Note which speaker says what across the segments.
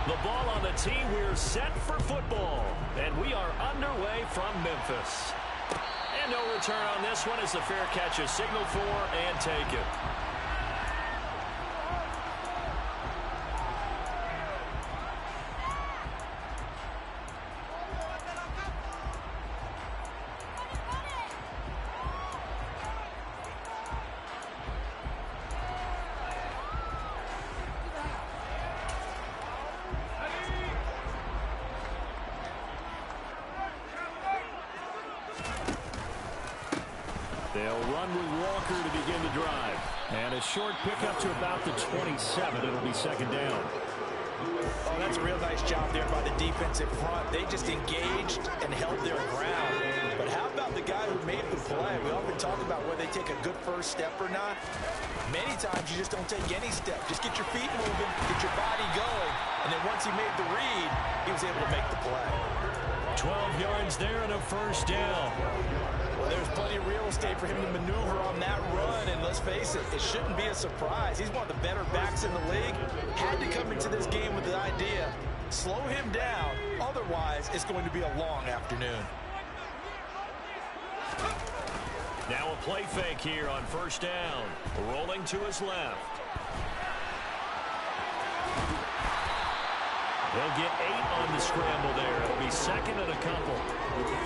Speaker 1: The ball on the tee. We're set for football. And we are underway from Memphis. And no return on this one as the fair catch is signaled for and taken.
Speaker 2: They'll run with Walker to begin the drive. And a short pickup to about the 27. It'll be second down.
Speaker 3: Oh, that's a real nice job there by the defensive front. They just engaged and held their ground. But how about the guy who made the play? We often talk about whether they take a good first step or not. Many times you just don't take any step. Just get your feet moving, get your body going. And then once he made the read, he was able to make the play.
Speaker 1: 12 yards there and a first down.
Speaker 3: Well, there's plenty of real estate for him to maneuver on that run, and let's face it, it shouldn't be a surprise. He's one of the better backs in the league. Had to come into this game with the idea, slow him down, otherwise it's going to be a long afternoon.
Speaker 1: Now a play fake here on first down. Rolling to his left. He'll get 8 on the scramble there. It'll be second and a couple.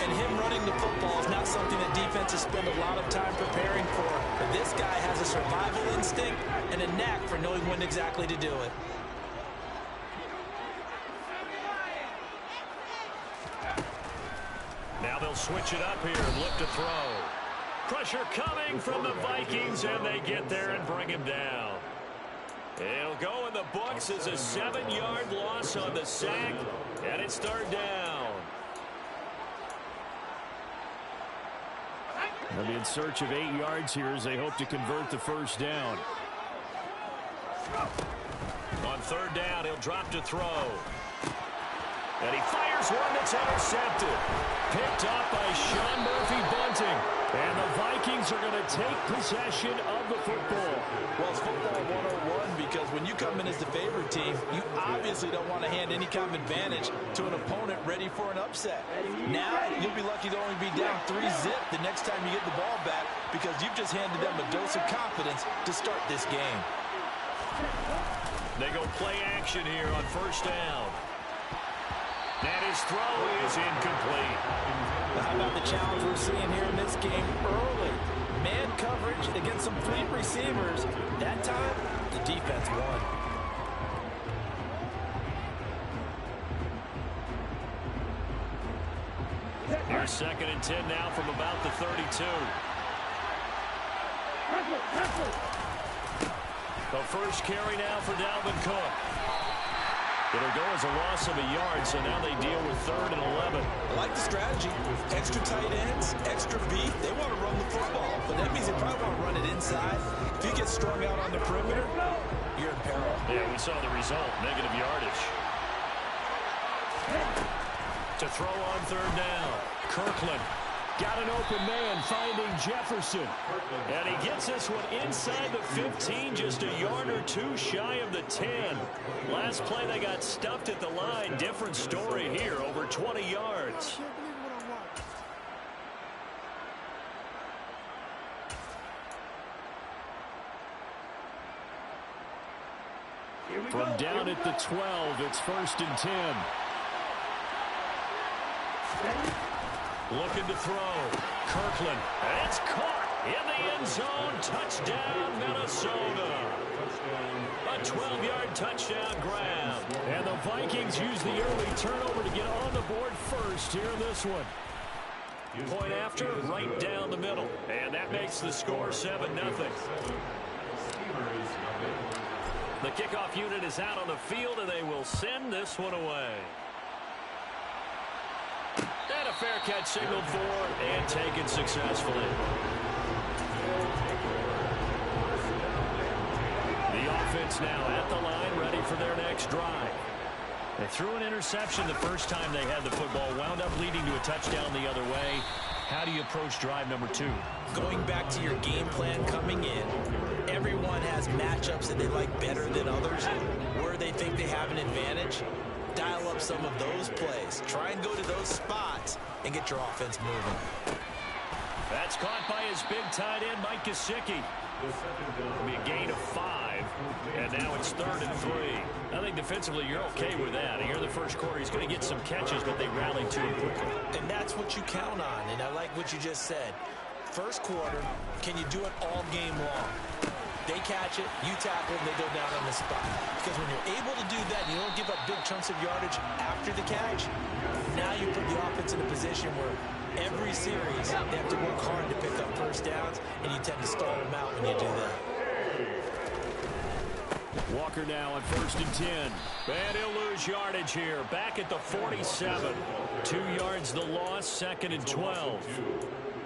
Speaker 3: And him running the football is not something that defenses spend a lot of time preparing for. But this guy has a survival instinct and a knack for knowing when exactly to do it.
Speaker 1: Now they'll switch it up here and look to throw. Pressure coming from the Vikings, and they get there and bring him down. It'll go in the books as a 7-yard loss on the sack, and it's third down.
Speaker 2: They'll be in search of 8 yards here as they hope to convert the first down.
Speaker 1: On third down, he'll drop to throw. And he fires one that's intercepted. Picked up by Sean Murphy-Bunting. And the Vikings are going to take possession of the football.
Speaker 3: Well, it's football 101 because when you come in as the favorite team, you obviously don't want to hand any kind of advantage to an opponent ready for an upset. Now, you'll be lucky to only be down 3-zip the next time you get the ball back because you've just handed them a dose of confidence to start this game.
Speaker 1: They go play action here on first down. And his throw is incomplete.
Speaker 3: How about the challenge we're seeing here in this game early? Man coverage against some fleet receivers. That time, the defense won.
Speaker 1: Here's second and 10 now from about the 32. The first carry now for Dalvin Cook. It'll go as a loss of a yard, so now they deal with third and 11.
Speaker 3: I like the strategy. Extra tight ends, extra beef. They want to run the football, but that means they probably want to run it inside. If you get strung out on the perimeter, you're in peril.
Speaker 1: Yeah, we saw the result, negative yardage. To throw on third down, Kirkland. Got an open man finding Jefferson. And he gets this one inside the 15, just a yard or two shy of the 10. Last play they got stuffed at the line. Different story here, over 20 yards.
Speaker 2: From down at the 12, it's first and 10.
Speaker 1: Looking to throw. Kirkland. And it's caught in the end zone. Touchdown, Minnesota. A 12-yard touchdown grab.
Speaker 2: And the Vikings use the early turnover to get on the board first here in this one.
Speaker 1: Point after, right down the middle. And that makes the score 7-0. The kickoff unit is out on the field, and they will send this one away. And a fair catch signaled for and taken successfully. The offense now at the line, ready for their next drive. They threw an interception the first time they had the football, wound up leading to a touchdown the other way. How do you approach drive number 2?
Speaker 3: Going back to your game plan coming in, everyone has matchups that they like better than others, where they think they have an advantage. dial up some of those plays. Try and go to those spots and get your offense moving.
Speaker 1: That's caught by his big tight end, Mike Gesicki. It'll be a gain of 5, and now it's 3rd and 3. I think defensively you're okay with that. Here in the first quarter, he's going to get some catches, but they rallied to him quickly.
Speaker 3: And that's what you count on, and I like what you just said. First quarter, can you do it all game long? They catch it, you tackle, and they go down on the spot. Because when you're able to do that and you don't give up big chunks of yardage after the catch, now you put the offense in a position where every series they have to work hard to pick up first downs, and you tend to stall them out when you do that.
Speaker 1: Walker now on 1st and 10. And he'll lose yardage here. Back at the 47. 2 yards the loss, 2nd and 12.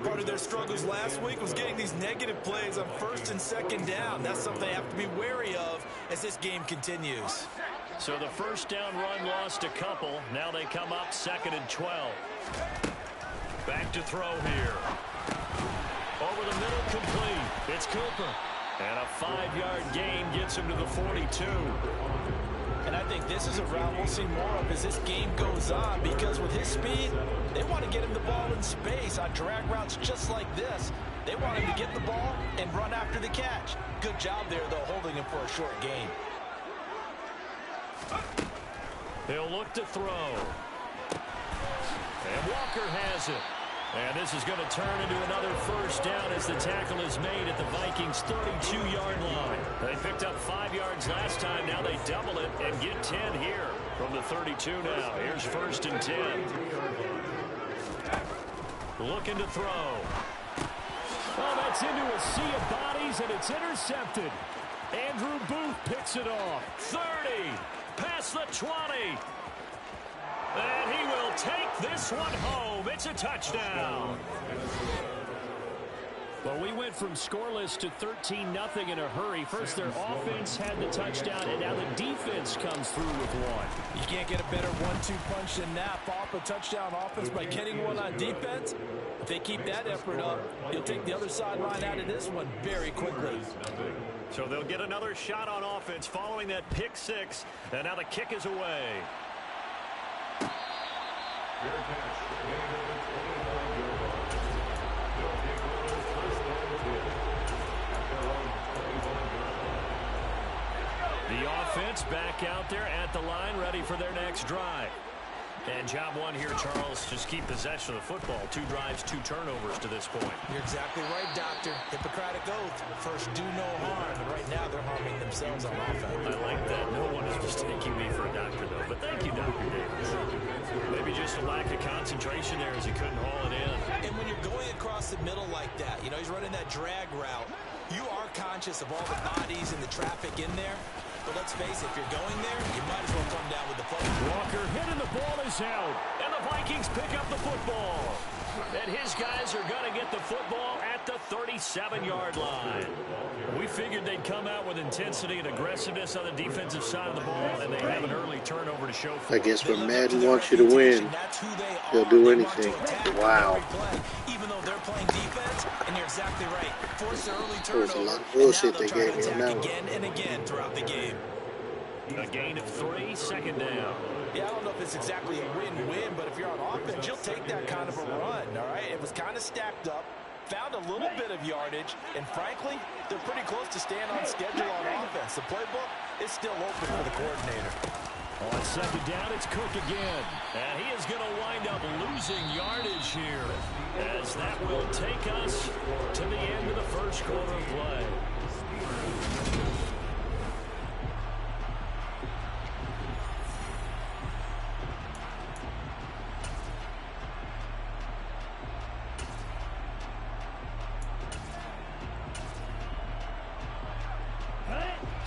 Speaker 3: Part of their struggles last week was getting these negative plays on 1st and 2nd down. That's something they have to be wary of as this game continues.
Speaker 1: So the first down run lost a couple. Now they come up 2nd and 12. Back to throw here. Over the middle, complete. It's Cooper. And a 5-yard gain gets him to the 42.
Speaker 3: And I think this is a route we'll see more of as this game goes on, because with his speed, they want to get him the ball in space on drag routes just like this. They want him to get the ball and run after the catch. Good job there, though, holding him for a short gain.
Speaker 1: He'll look to throw. And Walker has it. And this is going to turn into another first down as the tackle is made at the Vikings' 32-yard line. They picked up 5 yards last time. Now they double it and get 10 here from the 32 now. Here's 1st and 10. Looking to throw. Oh, that's into a sea of bodies, and it's intercepted. Andrew Booth picks it off. 30, past the 20. And he will take this one home. It's a touchdown. Well, we went from scoreless to 13-0 in a hurry. First, their offense had the touchdown, and now the defense comes through with one.
Speaker 3: You can't get a better 1-2 punch than that. Off a touchdown offense by getting one on defense. If they keep that effort up, you'll take the other sideline out of this one very quickly.
Speaker 1: So they'll get another shot on offense following that pick 6, and now the kick is away. The offense back out there at the line, ready for their next drive. And job one here, Charles, just keep possession of the football. 2 drives, 2 turnovers to this point.
Speaker 3: You're exactly right, Doctor. Hippocratic oath. First, do no harm. And right now, they're harming themselves on offense.
Speaker 1: I like that. No one is mistaking me for a doctor, though. But thank you, Dr. Davis. Maybe just a lack of concentration there as he couldn't haul it in.
Speaker 3: And when you're going across the middle like that, you know, he's running that drag route, you are conscious of all the bodies and the traffic in there. But let's face it, if you're going there, you might as well come down with the football.
Speaker 1: Walker hit and the ball is out. And the Vikings pick up the football. And his guys are going to get the football at the 37-yard line. We figured they'd come out with intensity and aggressiveness on the defensive side of the ball, and they have an early turnover to show for
Speaker 4: I guess when Madden wants you to win, they'll do anything. Wow.
Speaker 3: Even though they're playing defense, and you're exactly right. Force an early
Speaker 4: There's a
Speaker 3: turnover,
Speaker 4: lot of bullshit
Speaker 3: and now
Speaker 4: they
Speaker 3: they'll
Speaker 4: gave
Speaker 3: try
Speaker 4: me
Speaker 3: to
Speaker 4: on
Speaker 3: attack
Speaker 4: that
Speaker 3: again and again throughout the game.
Speaker 1: A gain of 3, 2nd down.
Speaker 3: Yeah, I don't know if it's exactly a win-win, but if you're on offense, you'll take that kind of a run, all right? It was kind of stacked up, found a little bit of yardage, and frankly, they're pretty close to staying on schedule on offense. The playbook is still open for the coordinator.
Speaker 1: On 2nd down, it's Cook again. And he is going to wind up losing yardage here, as that will take us to the end of the first quarter of play.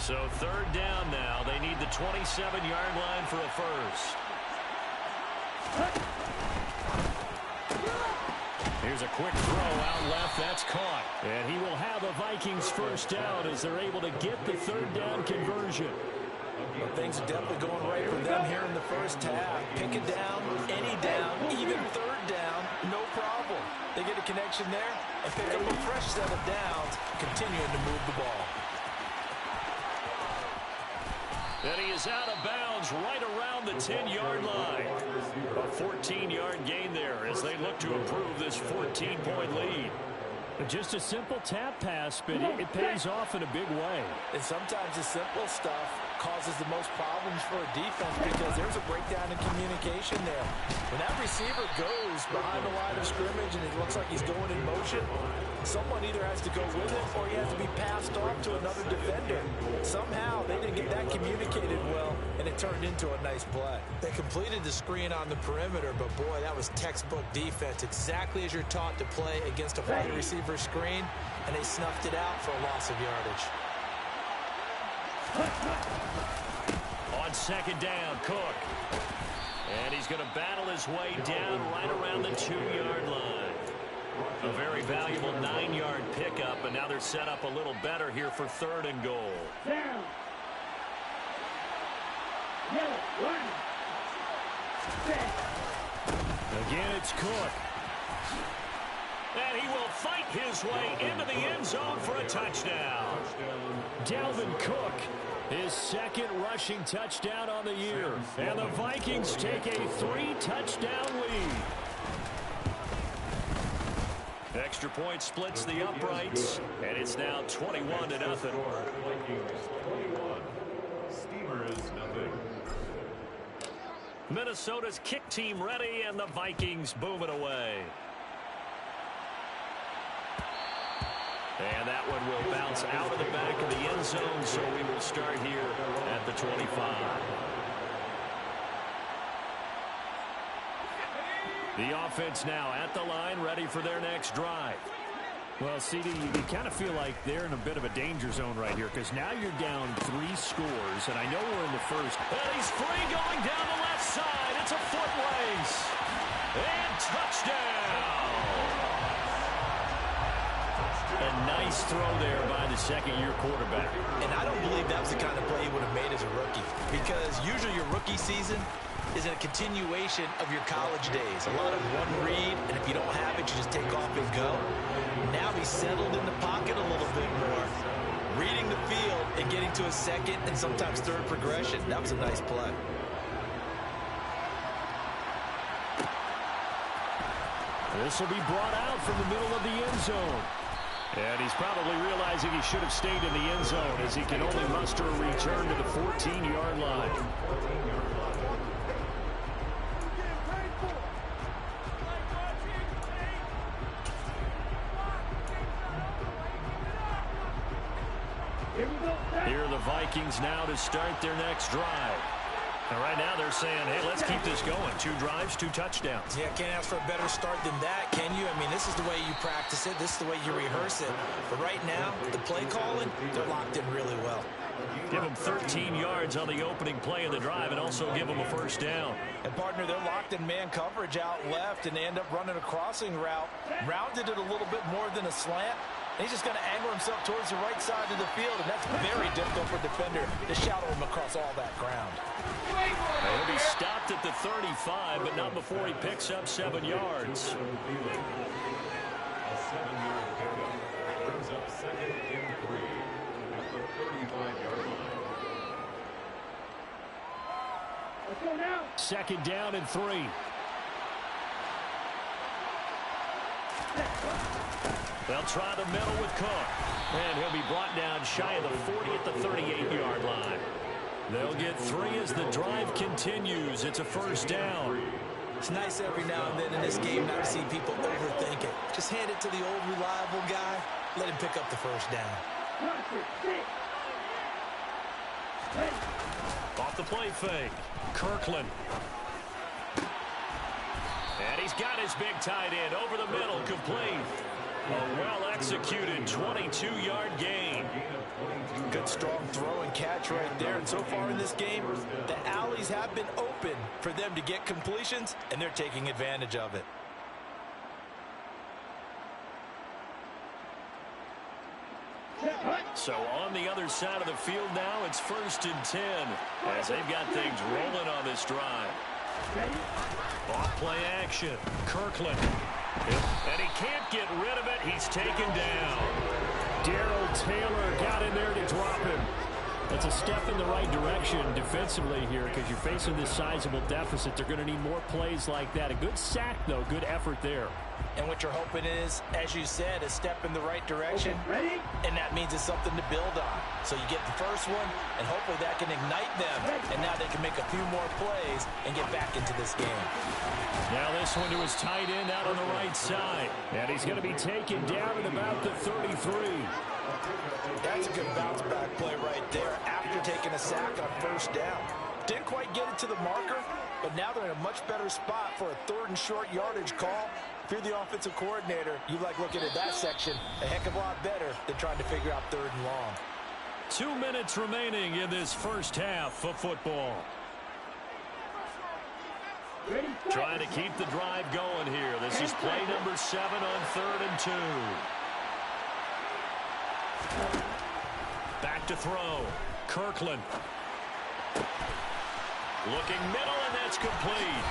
Speaker 1: So 3rd down now. They need the 27-yard line for a first. Here's a quick throw out left. That's caught. And he will have a Vikings first down as they're able to get the 3rd down conversion.
Speaker 3: Well, things are definitely going right for them here in the first half. Pick it down, any down, even 3rd down, no problem. They get a connection there and pick up a fresh set of downs, continuing to move the ball.
Speaker 1: And he is out of bounds right around the 10-yard line. A 14-yard gain there as they look to improve this 14-point lead.
Speaker 2: Just a simple tap pass, but it pays off in a big way.
Speaker 3: And sometimes the simple stuff causes the most problems for a defense because there's a breakdown in communication there. When that receiver goes behind the line of scrimmage and it looks like he's going in motion, someone either has to go with it or he has to be passed off to another defender. Somehow they didn't get that communicated well, and it turned into a nice play. They completed the screen on the perimeter, but boy, that was textbook defense. Exactly as you're taught to play against a wide receiver screen, and they snuffed it out for a loss of yardage.
Speaker 1: On second down, Cook. And he's going to battle his way down right around the 2-yard line. A very valuable 9-yard pickup, and now they're set up a little better here for 3rd and goal.
Speaker 5: Down. Yellow, 1. Set.
Speaker 1: Again, it's Cook. And he will fight his way into the end zone for a touchdown.
Speaker 2: Dalvin Cook, his 2nd rushing touchdown on the year. And the Vikings take a 3-touchdown lead.
Speaker 1: Extra point splits the uprights, and it's now 21-0. Minnesota's kick team ready, and the Vikings boom it away. And that one will bounce out of the back of the end zone, so we will start here at the 25. The offense now at the line, ready for their next drive.
Speaker 2: Well, CD, you kind of feel like they're in a bit of a danger zone right here because now you're down 3 scores, and I know we're in the first.
Speaker 1: And he's free going down the left side. It's a foot race. And touchdown. A nice throw there by the 2nd-year quarterback.
Speaker 3: And I don't believe that was the kind of play he would have made as a rookie, because usually your rookie season is a continuation of your college days. A lot of one read, and if you don't have it, you just take off and go. Now he's settled in the pocket a little bit more, reading the field and getting to a 2nd and sometimes 3rd progression. That was a nice play.
Speaker 2: This will be brought out from the middle of the end zone.
Speaker 1: And he's probably realizing he should have stayed in the end zone as he can only muster a return to the 14-yard line. Here are the Vikings now to start their next drive. And right now they're saying, hey, let's keep this going. 2 drives, 2 touchdowns.
Speaker 3: Yeah, can't ask for a better start than that, can you? I mean, this is the way you practice it. This is the way you rehearse it. But right now, the play calling, they're locked in really well.
Speaker 1: Give them 13 yards on the opening play of the drive and also give them a first down.
Speaker 3: And, partner, they're locked in man coverage out left, and they end up running a crossing route. Rounded it a little bit more than a slant. And he's just going to angle himself towards the right side of the field, and that's very difficult for a defender to shadow him across all that ground.
Speaker 1: He'll be stopped at the 35, but not before he picks up 7 yards.
Speaker 2: Second down and 3.
Speaker 1: They'll try the middle with Cook. And he'll be brought down shy of the 40 at the 38-yard line. They'll get 3 as the drive continues. It's a first down.
Speaker 3: It's nice every now and then in this game not to see people overthink it. Just hand it to the old reliable guy. Let him pick up the first down.
Speaker 1: Off the play fake. Kirkland. And he's got his big tight end over the middle, complete. A well-executed 22-yard gain.
Speaker 3: Good strong throw and catch right there. And so far in this game, the alleys have been open for them to get completions, and they're taking advantage of it.
Speaker 1: So on the other side of the field now, it's 1st and 10 as they've got things rolling on this drive. Off play action. Kirkland. And he can't get rid of it. He's taken down.
Speaker 2: Darrell Taylor got in there to drop him. It's a step in the right direction defensively here because you're facing this sizable deficit. They're going to need more plays like that. A good sack, though. Good effort there.
Speaker 3: And what you're hoping is, as you said, a step in the right direction. And that means it's something to build on. So you get the first one, and hopefully that can ignite them. And now they can make a few more plays and get back into this game.
Speaker 2: Now this one to his tight end out on the right side. And he's going to be taken down at about the 33.
Speaker 3: That's a good bounce back play right there after taking a sack on first down. Didn't quite get it to the marker, but now they're in a much better spot for a 3rd and short yardage call. If you're the offensive coordinator, you like looking at that section a heck of a lot better than trying to figure out 3rd and long.
Speaker 2: 2 minutes remaining in this first half of football. Trying to keep the drive going here. This is play number 7 on 3rd and 2. Back to throw. Kirkland. Looking middle, and that's complete.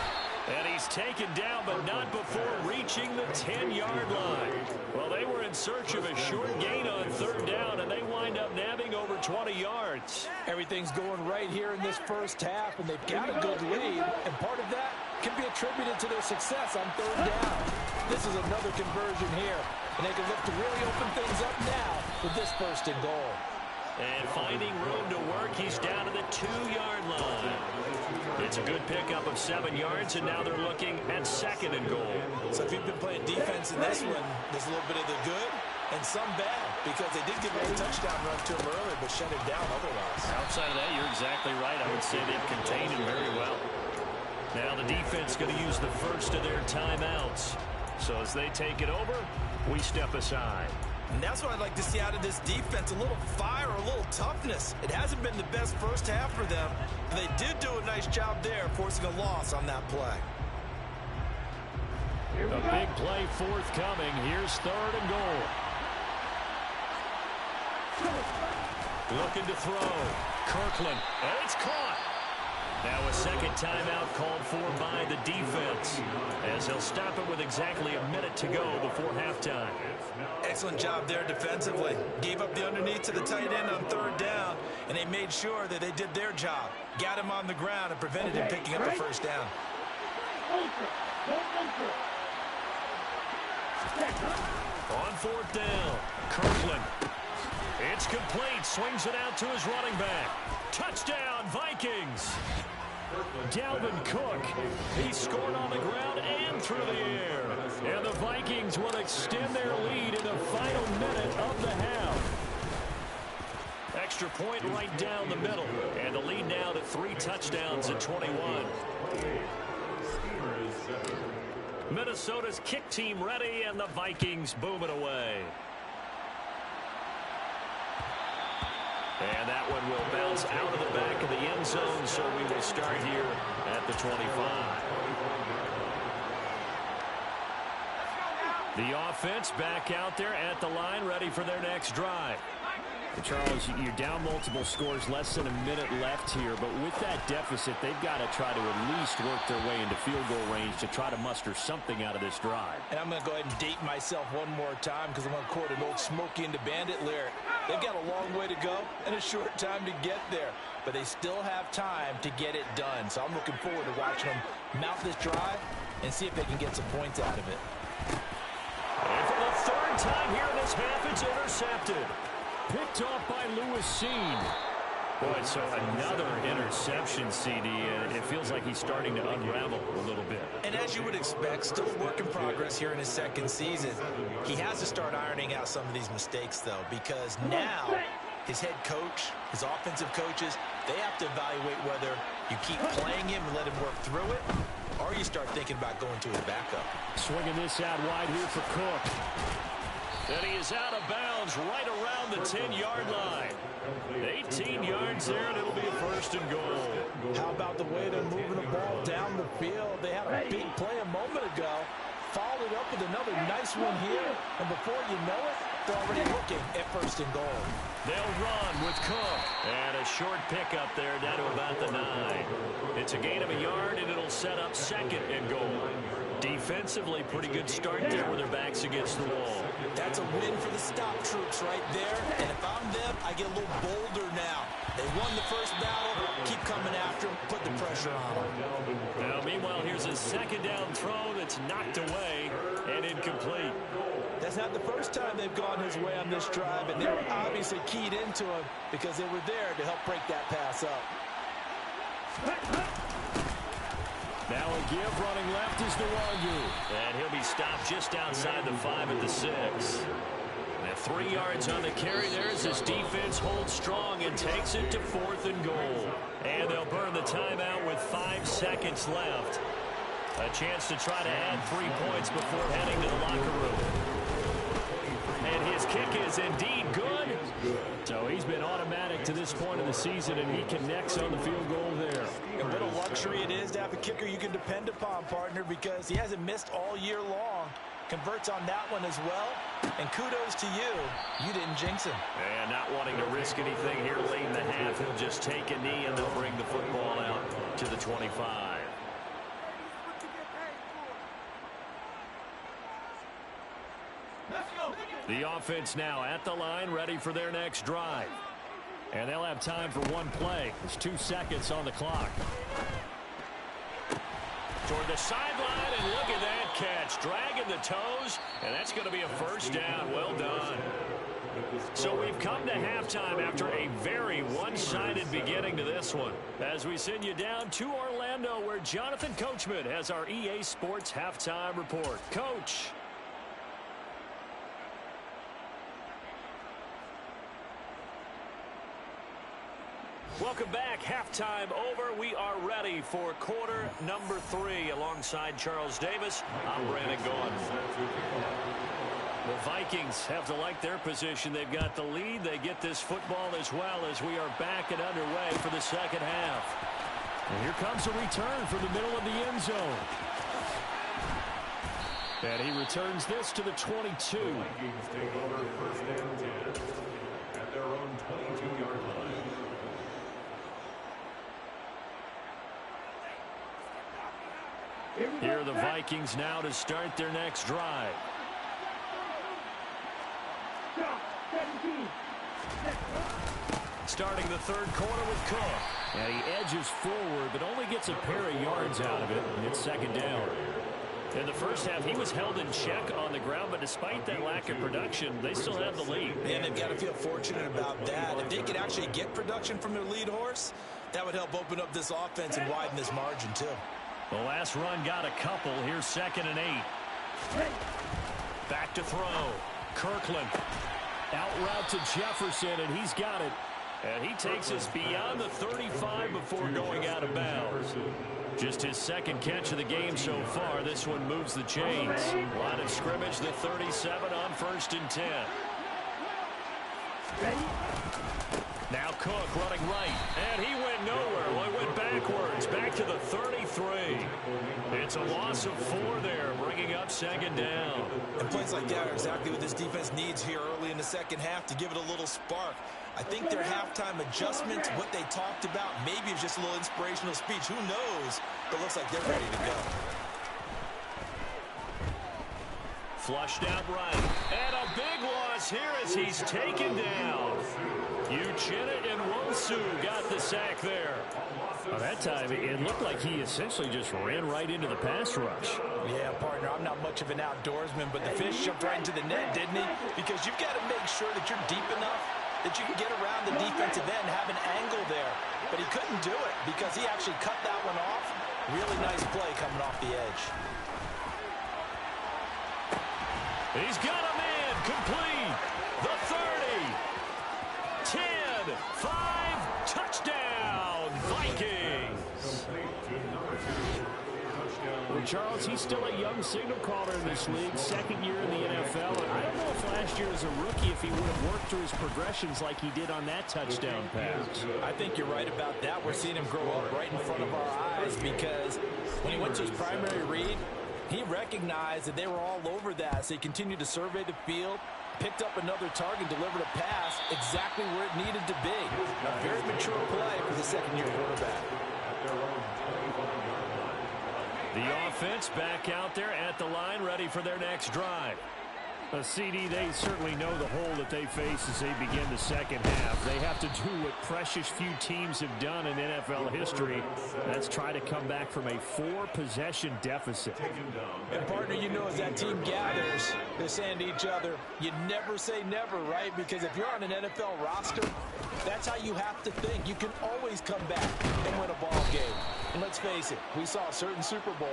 Speaker 2: And he's taken down, but not before reaching the 10-yard line. Well, they were in search of a short gain on 3rd down, and they wind up nabbing over 20 yards.
Speaker 3: Everything's going right here in this first half, and they've got a good lead, and part of that can be attributed to their success on 3rd down. This is another conversion here, and they can look to really open things up now with this 1st and goal.
Speaker 2: And finding room to work, he's down to the 2-yard line. It's a good pickup of 7 yards, and now they're looking at 2nd and goal.
Speaker 3: So if you've been playing defense in this one, there's a little bit of the good and some bad, because they did give a touchdown run to him earlier, but shut him down otherwise.
Speaker 2: Outside of that, you're exactly right. I would say they've contained him very well. Now the defense going to use the first of their timeouts. So as they take it over, we step aside.
Speaker 3: And that's what I'd like to see out of this defense, a little fire, a little toughness. It hasn't been the best first half for them. They did do a nice job there, forcing a loss on that play.
Speaker 2: A big play forthcoming. Here's 3rd and goal. Looking to throw. Kirkland. And it's caught. Now a 2nd timeout called for by the defense, as he'll stop it with exactly a minute to go before halftime.
Speaker 3: Excellent job there defensively. Gave up the underneath to the tight end on 3rd down, and they made sure that they did their job. Got him on the ground and prevented him picking up the 1st down.
Speaker 2: On 4th down, Kirkland. It's complete. Swings it out to his running back. Touchdown, Vikings. Dalvin Cook. He scored on the ground and through the air. And the Vikings will extend their lead in the final minute of the half. Extra point right down the middle. And the lead now to 3 touchdowns at 21. Minnesota's kick team ready, and the Vikings boom it away. And that one will bounce out of the back of the end zone, so we will start here at the 25. The offense back out there at the line, ready for their next drive. Charles, you're down multiple scores, less than a minute left here, but with that deficit, they've got to try to at least work their way into field goal range to try to muster something out of this drive.
Speaker 3: And I'm going to go ahead and date myself one more time because I'm going to quote an old Smokey and the Bandit lyric. They've got a long way to go and a short time to get there, but they still have time to get it done. So I'm looking forward to watching them mount this drive and see if they can get some points out of it.
Speaker 2: And for the 3rd time here in this half, it's intercepted. Picked off by Lewis Seen. Boy, so another interception, CD. It feels like he's starting to unravel a little bit.
Speaker 3: And as you would expect, still a work in progress here in his 2nd season. He has to start ironing out some of these mistakes, though, because now his head coach, his offensive coaches, they have to evaluate whether you keep playing him and let him work through it, or you start thinking about going to his backup.
Speaker 2: Swinging this out wide here for Cook. And he is out of bounds right around the 10-yard line. 18 yards there, and it'll be a 1st and goal.
Speaker 3: How about the way they're moving the ball down the field? They had a big play a moment ago. Followed it up with another nice one here. And before you know it, they're already looking at 1st and goal.
Speaker 2: They'll run with Cook. And a short pickup there down to about the 9. It's a gain of a yard, and it'll set up 2nd and goal. Defensively, pretty good start there with their backs against the wall.
Speaker 3: That's a win for the stop troops right there. And if I'm them, I get a little bolder now. They won the first battle. Keep coming after him. Put the pressure on him.
Speaker 1: Now, meanwhile, here's a second down throw that's knocked away and incomplete.
Speaker 3: That's not the first time they've gone his way on this drive, and they were obviously keyed into him because they were there to help break that pass up.
Speaker 1: Now a give running left is Nwangu. And he'll be stopped just outside the 5 at the 6. And 3 yards on the carry there as this defense holds strong and takes it to 4th and goal. And they'll burn the timeout with 5 seconds left. A chance to try to add 3 points before heading to the locker room. And his kick is indeed good. So he's been automatic to this point of the season, and he connects on the field goal there.
Speaker 3: A bit of luxury it is to have a kicker you can depend upon, partner, because he hasn't missed all year long. Converts on that one as well. And kudos to you. You didn't jinx him.
Speaker 1: And not wanting to risk anything here late in the half, he'll just take a knee, and they'll bring the football out to the 25. The offense now at the line, ready for their next drive. And they'll have time for one play. There's 2 seconds on the clock. Toward the sideline, and look at that catch. Dragging the toes, and that's going to be a first down. Well done. So we've come to halftime after a very one-sided beginning to this one. As we send you down to Orlando, where Jonathan Coachman has our EA Sports halftime report. Coach. Welcome back. Halftime over. We are ready for quarter number 3. Alongside Charles Davis, I'm Brandon Gaughan. The Vikings have to like their position. They've got the lead. They get this football as well as we are back and underway for the second half. And here comes a return from the middle of the end zone. And he returns this to the 22.
Speaker 2: Vikings take over first and 10 at their own 22-yard line.
Speaker 1: Here are the Vikings now to start their next drive. Starting the third quarter with Cook. And he edges forward, but only gets a pair of yards out of it, and it's second down. In the first half, he was held in check on the ground, but despite that lack of production, they still have the lead.
Speaker 3: And they've got to feel fortunate about that. If they could actually get production from their lead horse, that would help open up this offense and widen this margin, too.
Speaker 1: The last run got a couple. Here's 2nd and 8. Back to throw. Kirkland. Out route to Jefferson, and he's got it. And he takes us beyond the 35 before going out of bounds. Just his second catch of the game so far. This one moves the chains. Line of scrimmage, the 37 on 1st and 10. Now Cook running right, and he went nowhere. Well, he went backwards, back to the 33. It's a loss of 4 there, bringing up second down.
Speaker 3: And plays like that are exactly what this defense needs here early in the second half to give it a little spark. I think their halftime adjustment, what they talked about, maybe it's just a little inspirational speech. Who knows? But it looks like they're ready to go.
Speaker 1: Flushed out right. And a big loss here as he's taken down. Uchenna and Wosu got the sack there. Well, that time, it looked like he essentially just ran right into the pass rush.
Speaker 3: Yeah, partner, I'm not much of an outdoorsman, but the fish jumped right into the net, didn't he? Because you've got to make sure that you're deep enough that you can get around the defensive end and have an angle there. But he couldn't do it because he actually cut that one off. Really nice play coming off the edge.
Speaker 1: He's got a man complete. The 30. 10, 5, touchdown, Vikings. Well, Charles, he's still a young signal caller in this league, second year in the NFL. I don't know if last year as a rookie, if he would have worked through his progressions like he did on that touchdown pass.
Speaker 3: I think you're right about that. We're seeing him grow up right in front of our eyes because when he went to his primary read, he recognized that they were all over that, so he continued to survey the field, picked up another target, delivered a pass exactly where it needed to be. A very mature play for the second-year quarterback.
Speaker 1: The offense back out there at the line, ready for their next drive.
Speaker 2: CD, they certainly know the hole that they face as they begin the second half. They have to do what precious few teams have done in NFL history. That's try to come back from a 4-possession deficit.
Speaker 3: And, partner, you know, as that team gathers, they're saying to each other, you never say never, right? Because if you're on an NFL roster, that's how you have to think. You can always come back and win a ball game. And let's face it, we saw a certain Super Bowl,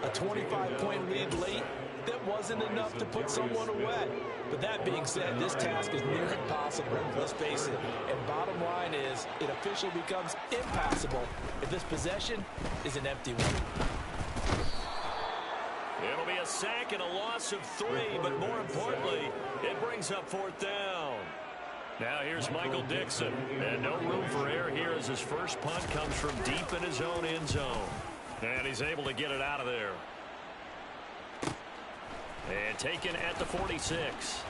Speaker 3: a 25-point lead late. That wasn't enough to put someone away. But that being said, this task is near impossible. Let's face it. And bottom line is, it officially becomes impossible if this possession is an empty one.
Speaker 1: It'll be a sack and a loss of 3, but more importantly, it brings up 4th down. Now here's Michael Dixon. And no room for error here as his first punt comes from deep in his own end zone. And he's able to get it out of there. And taken at the 46.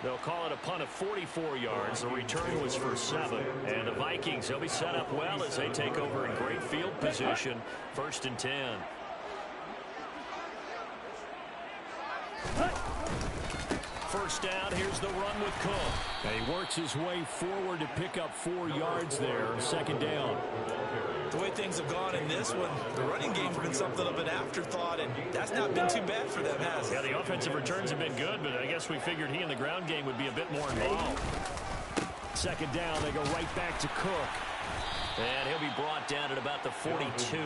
Speaker 1: They'll call it a punt of 44 yards. The return was for 7. And the Vikings, they'll be set up well as they take over in great field position. 1st and 10. First down, here's the run with Cook.
Speaker 2: And he works his way forward to pick up 4 yards there. 2nd down.
Speaker 3: The way things have gone in this one, the running game's been something of an afterthought, and that's not been too bad for them, has it?
Speaker 1: Yeah, the offensive returns have been good, but I guess we figured he in the ground game would be a bit more involved.
Speaker 2: 2nd down, they go right back to Cook.
Speaker 1: And he'll be brought down at about the 42.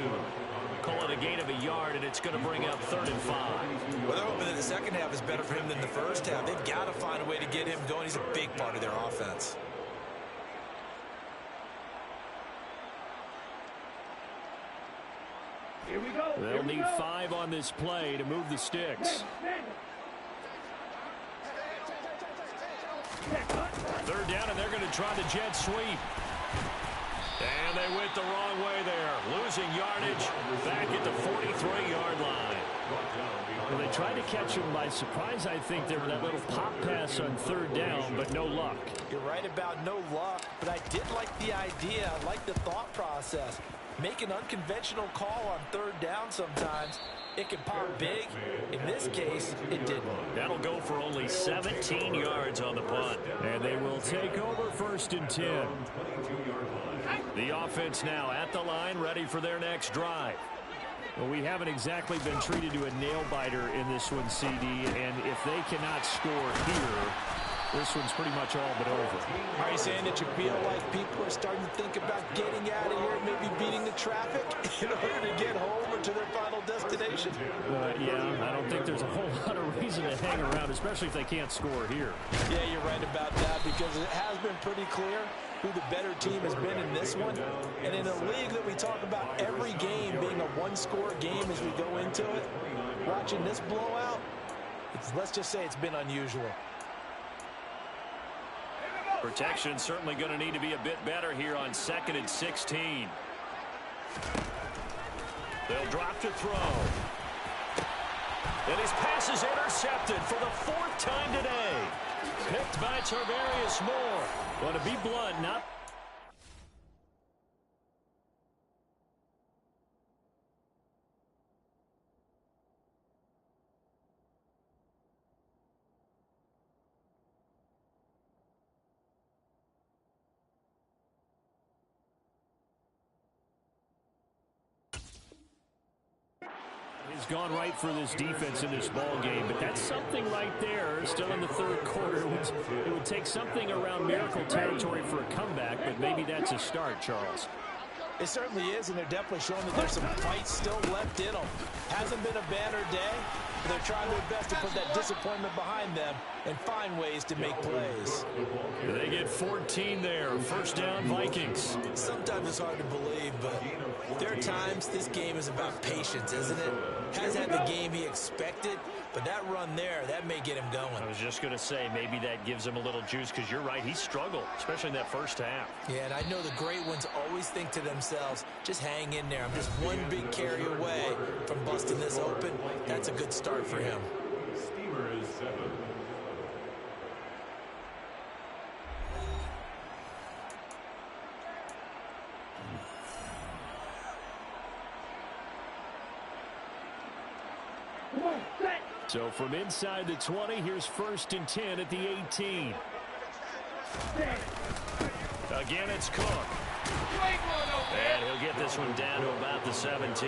Speaker 1: Call it a gain of a yard, and it's going to bring up 3rd and 5.
Speaker 3: Well, they're hoping that the second half is better for him than the first half. They've got to find a way to get him going. He's a big part of their offense.
Speaker 5: Here we go.
Speaker 2: They'll need 5 on this play to move the sticks.
Speaker 1: 3rd down, and they're going to try the jet sweep. And they went the wrong way there. Losing yardage back at the 43-yard line.
Speaker 2: Well, they tried to catch him by surprise, I think, there with that little pop pass on 3rd down, but no luck.
Speaker 3: You're right about no luck, but I did like the idea. I like the thought process. Make an unconventional call on 3rd down sometimes. It can pop big. In this case, it didn't.
Speaker 1: That'll go for only 17 yards on the punt.
Speaker 2: And they will take over 1st and 10.
Speaker 1: The offense now at the line, ready for their next drive.
Speaker 2: Well, we haven't exactly been treated to a nail-biter in this one, CD, and if they cannot score here, this one's pretty much all but over.
Speaker 3: Are you saying that you feel like people are starting to think about getting out of here, maybe beating the traffic in order to get home or to their final destination?
Speaker 2: Yeah, I don't think there's a whole lot of reason to hang around, especially if they can't score here.
Speaker 3: Yeah, you're right about that, because it has been pretty clear who the better team has been in this one. And in a league that we talk about every game being a one-score game as we go into it, watching this blowout, let's just say it's been unusual.
Speaker 1: Protection certainly going to need to be a bit better here on 2nd and 16. They'll drop to throw. And his pass is intercepted for the 4th time today. Picked by Tarvarius Moore.
Speaker 2: Well, to be blunt, not... has gone right for this defense in this ball game, but that's something right there. Still in the 3rd quarter. It would take something around miracle territory for a comeback, but maybe that's a start, Charles.
Speaker 3: It certainly is, and they're definitely showing that there's some fight still left in them. Hasn't been a banner day, but they're trying their best to put that disappointment behind them and find ways to make plays.
Speaker 1: They get 14 there. 1st down, Vikings.
Speaker 3: Sometimes it's hard to believe, but there are times this game is about patience, isn't it? Has had the game he expected, but that run there, that may get him going.
Speaker 1: I was just going to say, maybe that gives him a little juice, because you're right, he struggled, especially in that first half.
Speaker 3: Yeah, and I know the great ones always think to themselves, just hang in there. I'm just one big carry away from busting this open. That's a good start for him.
Speaker 5: Steamer is 7.
Speaker 1: So from inside the 20, here's 1st and 10 at the 18. Again, it's Cook. And he'll get this one down to about the 17.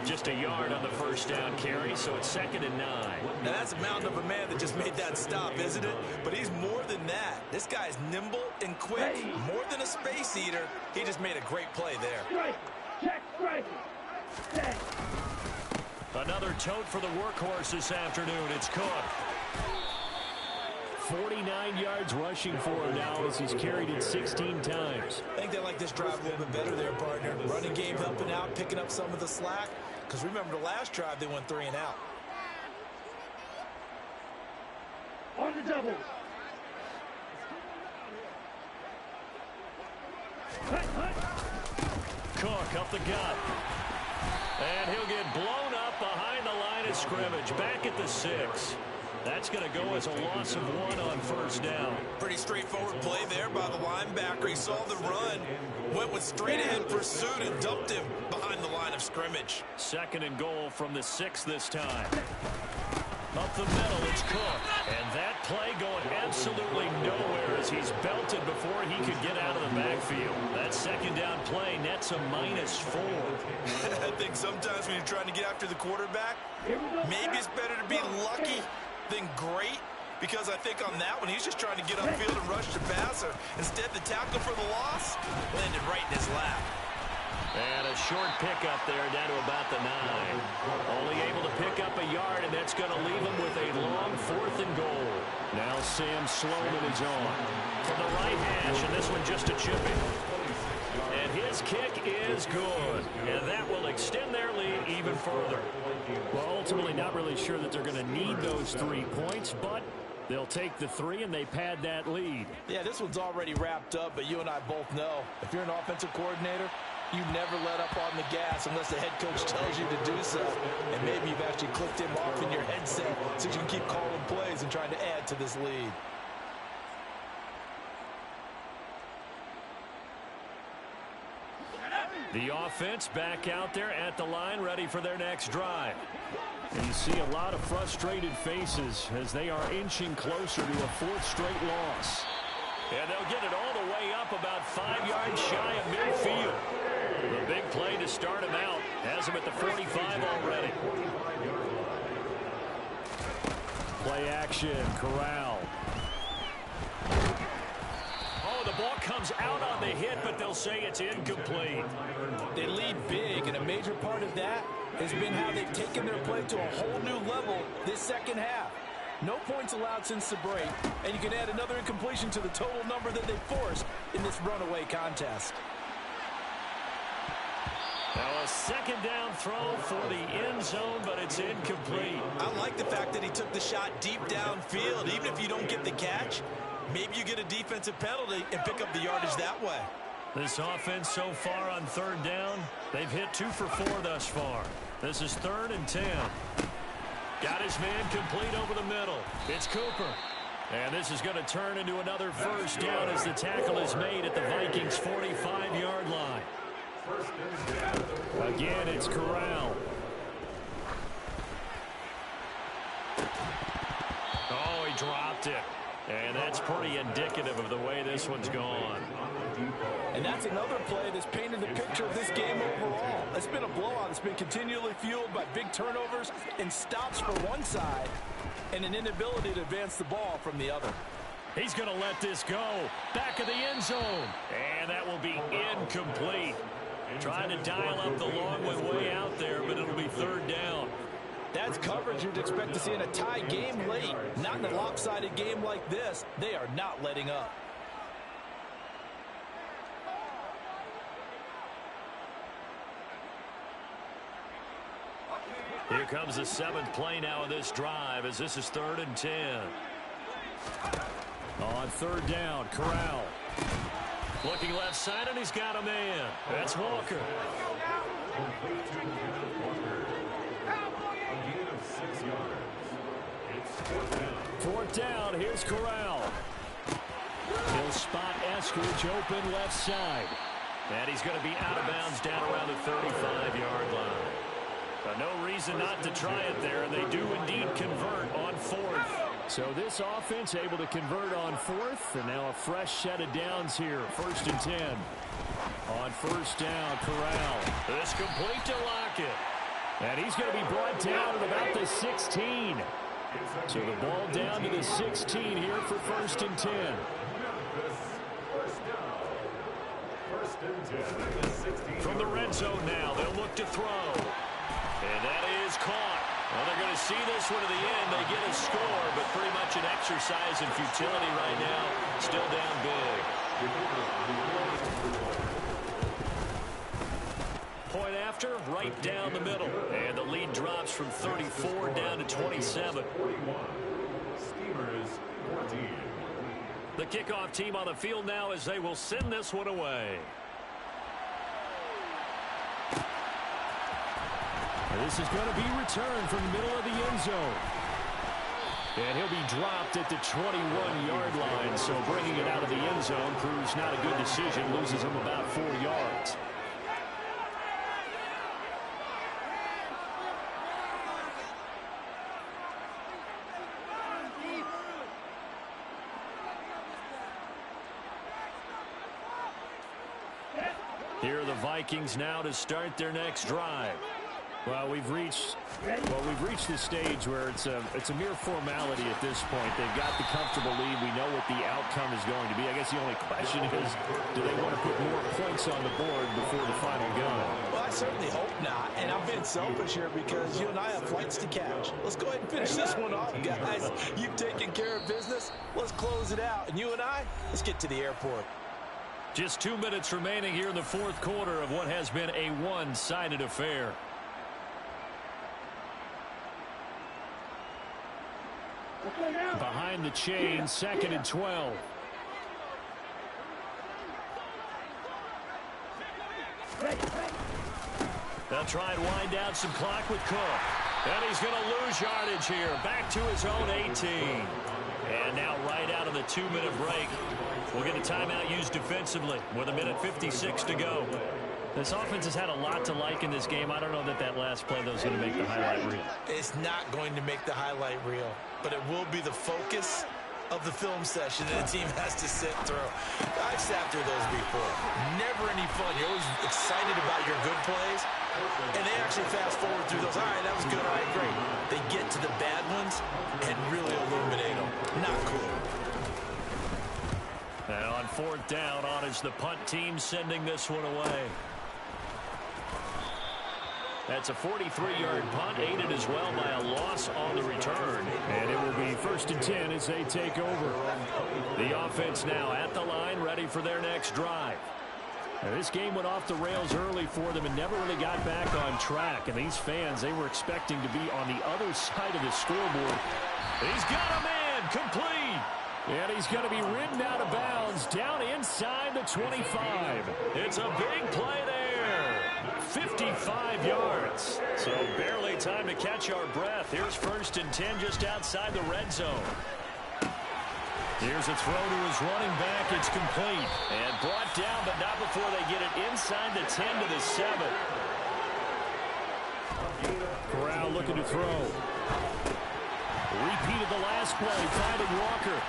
Speaker 1: Just a yard on the first down carry, so it's 2nd and 9.
Speaker 3: Now that's a mountain of a man that just made that stop, isn't it? But he's more than that. This guy's nimble and quick. More than a space eater. He just made a great play there.
Speaker 2: Strike. Check. Strike. Check.
Speaker 1: Another tote for the workhorse this afternoon. It's Cook. 49 yards rushing for him now as he's carried it 16 times.
Speaker 3: I think they like this drive a little bit better there, partner. Running game helping out, picking up some of the slack. Because remember the last drive, they went 3 and out.
Speaker 2: On the double.
Speaker 1: Cook up the gut. And he'll get blown up behind the line of scrimmage. Back at the 6. That's going to go as a loss of 1 on first down.
Speaker 3: Pretty straightforward play there by the linebacker. He saw the run, went with straight-ahead pursuit and dumped him behind the line of scrimmage.
Speaker 1: 2nd and goal from the 6 this time. Up the middle, it's Cook. And that play going absolutely nowhere as he's belted before he could get out of the backfield. That 2nd down play nets a -4.
Speaker 3: I think sometimes when you're trying to get after the quarterback, maybe it's better to be lucky than great, because I think on that one he's just trying to get upfield and rush the passer. Instead, the tackle for the loss landed right in his lap.
Speaker 1: And a short pickup there down to about the 9. Only able to pick up a yard, and that's going to leave him with a long 4th and goal. Now Sam Sloman is on from the right hash, and this one just a chipping. And his kick is good, and that will extend their lead even further. Well, ultimately not really sure that they're going to need those 3 points, but they'll take the 3 and they pad that lead.
Speaker 3: Yeah, this one's already wrapped up, but you and I both know if you're an offensive coordinator, you never let up on the gas unless the head coach tells you to do so. And maybe you've actually clicked him off in your headset so you can keep calling plays and trying to add to this lead.
Speaker 1: The offense back out there at the line, ready for their next drive. And you see a lot of frustrated faces as they are inching closer to a 4th straight loss. And they'll get it all the way up about 5 yards shy of midfield. The big play to start him out has him at the 45 already. Play action, Corral. Oh, the ball comes out on the hit, but they'll say it's incomplete.
Speaker 3: They lead big, and a major part of that has been how they've taken their play to a whole new level this 2nd half. No points allowed since the break, and you can add another incompletion to the total number that they forced in this runaway contest.
Speaker 1: Now a 2nd down throw for the end zone, but it's incomplete.
Speaker 3: I like the fact that he took the shot deep downfield. Even if you don't get the catch, maybe you get a defensive penalty and pick up the yardage that way.
Speaker 1: This offense so far on 3rd down, they've hit 2 for 4 thus far. This is 3rd and 10. Got his man complete over the middle. It's Cooper. And this is going to turn into another first down as the tackle is made at the Vikings' 45-yard line. Again, it's Corral. Oh, he dropped it. And that's pretty indicative of the way this one's gone.
Speaker 3: And that's another play that's painted the picture of this game overall. It's been a blowout. It's been continually fueled by big turnovers and stops for one side and an inability to advance the ball from the other.
Speaker 1: He's going to let this go. Back of the end zone. And that will be incomplete. Trying to dial up the long way out there, but it'll be 3rd down.
Speaker 3: That's coverage you'd expect to see in a tie game late. Not in a lopsided game like this. They are not letting up.
Speaker 1: Here comes the 7th play now of this drive as this is 3rd and 10. On 3rd down, Corral. Looking left side, and he's got a man. That's Walker. 4th down, here's Corral. He'll spot Eskridge open left side. And he's going to be out of bounds down around the 35-yard line. No reason not to try it there, and they do indeed convert on fourth. So this offense able to convert on fourth, and now a fresh set of downs here, 1st and 10. On first down, Corral. This complete to Lockett. And he's going to be brought down at about the 16. So the ball down to the 16 here for 1st and 10. From the red zone now, they'll look to throw. And that is caught. Well, they're going to see this one to the end. They get a score, but pretty much an exercise in futility right now. Still down big. Point after, right down the middle. And the lead drops from 34 down to 27. The kickoff team on the field now as they will send this one away. This is going to be returned from the middle of the end zone. And he'll be dropped at the 21-yard line. So bringing it out of the end zone proves not a good decision. Loses him about 4 yards. Here are the Vikings now to start their next drive. Well, we've reached the stage where it's a mere formality at this point. They've got the comfortable lead. We know what the outcome is going to be. I guess the only question is, do they want to put more points on the board before the final go?
Speaker 3: Well, I certainly hope not. And I'm being selfish here because you and I have flights to catch. Let's go ahead and finish this one off, guys. You've taken care of business. Let's close it out. And you and I, let's get to the airport.
Speaker 1: Just 2 minutes remaining here in the fourth quarter of what has been a one-sided affair. Behind the chain, 2nd and 12. They'll try and wind down some clock with Cook. And he's going to lose yardage here. Back to his own 18. And now right out of the 2-minute break, we'll get a timeout used defensively with 1:56 to go. This offense has had a lot to like in this game. I don't know that last play, though, is going to make the highlight reel.
Speaker 3: It's not going to make the highlight reel, but it will be the focus of the film session that the team has to sit through. I've sat through those before. Never any fun. You're always excited about your good plays, and they actually fast forward through those. All right, that was good. All right, great. They get to the bad ones and really illuminate them. Not cool.
Speaker 1: And on 4th down, on is the punt team sending this one away. That's a 43-yard punt, aided as well by a loss on the return. And it will be 1st and 10 as they take over. The offense now at the line, ready for their next drive. Now, this game went off the rails early for them and never really got back on track. And these fans, they were expecting to be on the other side of the scoreboard. He's got a man, complete. And he's going to be ridden out of bounds down inside the 25. It's a big play there. 55 yards. So barely time to catch our breath. Here's 1st and 10 just outside the red zone. Here's a throw to his running back. It's complete. And brought down, but not before they get it inside the 10 to the 7. Corral looking to throw. Repeated the last play, finding Walker.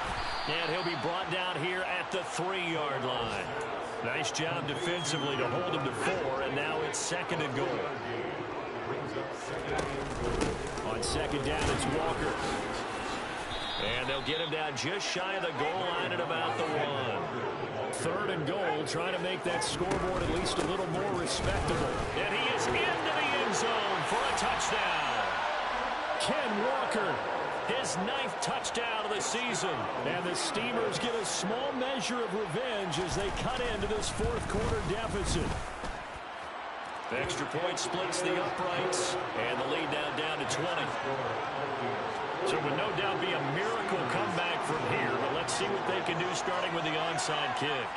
Speaker 1: And he'll be brought down here at the 3-yard line. Nice job defensively to hold him to 4, and now it's 2nd and goal. On 2nd down, it's Walker. And they'll get him down just shy of the goal line at about the 1. 3rd and goal, trying to make that scoreboard at least a little more respectable. And he is into the end zone for a touchdown. Ken Walker. His 9th touchdown of the season. And the Steamers get a small measure of revenge as they cut into this fourth quarter deficit. Extra point splits the uprights. And the lead now down to 20. So it would no doubt be a miracle comeback from here. But let's see what they can do starting with the onside kick.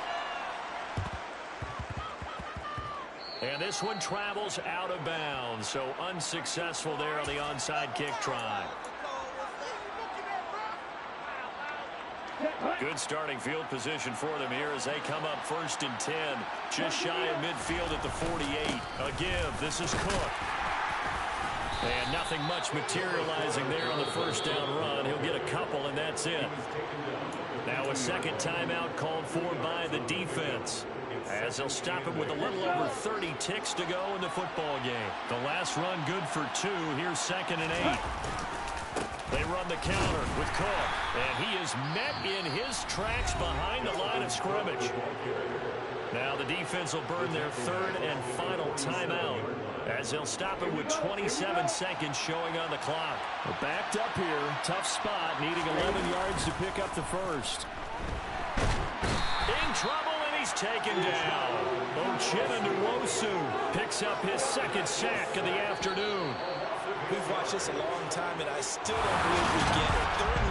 Speaker 1: And this one travels out of bounds. So unsuccessful there on the onside kick try. Good starting field position for them here as they come up 1st and 10. Just shy of midfield at the 48. A give. This is Cook. And nothing much materializing there on the first down run. He'll get a couple, and that's it. Now a second timeout called for by the defense, as they'll stop it with a little over 30 ticks to go in the football game. The last run good for 2. Here's 2nd and 8. They run the counter with Cook, and he is met in his tracks behind the line of scrimmage. Now the defense will burn their 3rd and final timeout, as they'll stop it with 27 seconds showing on the clock.
Speaker 2: We're backed up here. Tough spot, needing 11 yards to pick up the first.
Speaker 1: In trouble, and he's taken down. Uchenna picks up his 2nd sack of the afternoon.
Speaker 3: We've watched this a long time, and I still don't believe we get it.